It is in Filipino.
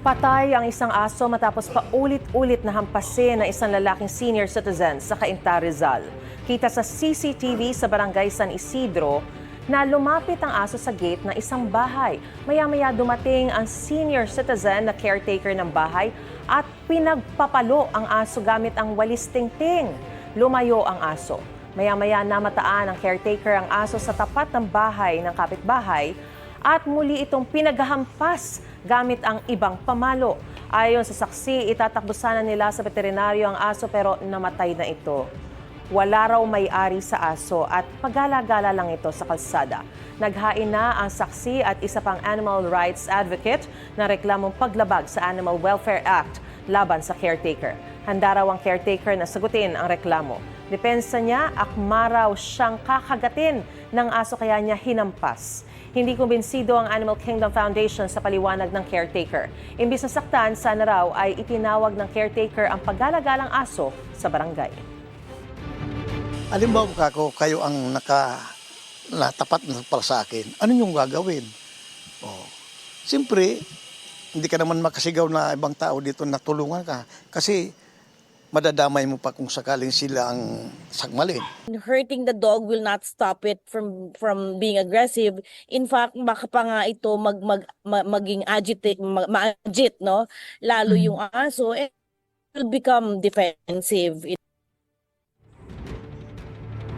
Patay ang isang aso matapos paulit-ulit na hampasin ng isang lalaking senior citizen sa Cainta, Rizal. Kita sa CCTV sa barangay San Isidro na lumapit ang aso sa gate ng isang bahay. Maya-maya dumating ang senior citizen na caretaker ng bahay at pinagpapalo ang aso gamit ang walis tingting. Lumayo ang aso. Maya-maya namataan ng caretaker ang aso sa tapat ng bahay ng kapitbahay at muli itong pinaghahampas gamit ang ibang pamalo. Ayon sa saksi, itatakbo sana nila sa veterinaryo ang aso pero namatay na ito. Wala raw may-ari sa aso at pagala-gala lang ito sa kalsada. Naghain na ang saksi at isa pang animal rights advocate na reklamong paglabag sa Animal Welfare Act laban sa caretaker. Handa raw ang caretaker na sagutin ang reklamo. Depensa niya, akma raw siyang kakagatin ng aso kaya niya hinampas. Hindi kumbinsido ang Animal Kingdom Foundation sa paliwanag ng caretaker. Imbis na saktan, sana raw ay itinawag ng caretaker ang paggalagalang aso sa barangay. Halimbawa kayo ang nakatapat na para sa akin, ano yung gagawin? Oh. Siyempre, hindi ka naman makasigaw na ibang tao dito na tulungan ka. Kasi madadamay mo pa kung sakaling sila ang sakmalin. Hurting the dog will not stop it from being aggressive. In fact, baka pa nga ito maging ma-agit, no? Lalo yung aso, it will become defensive.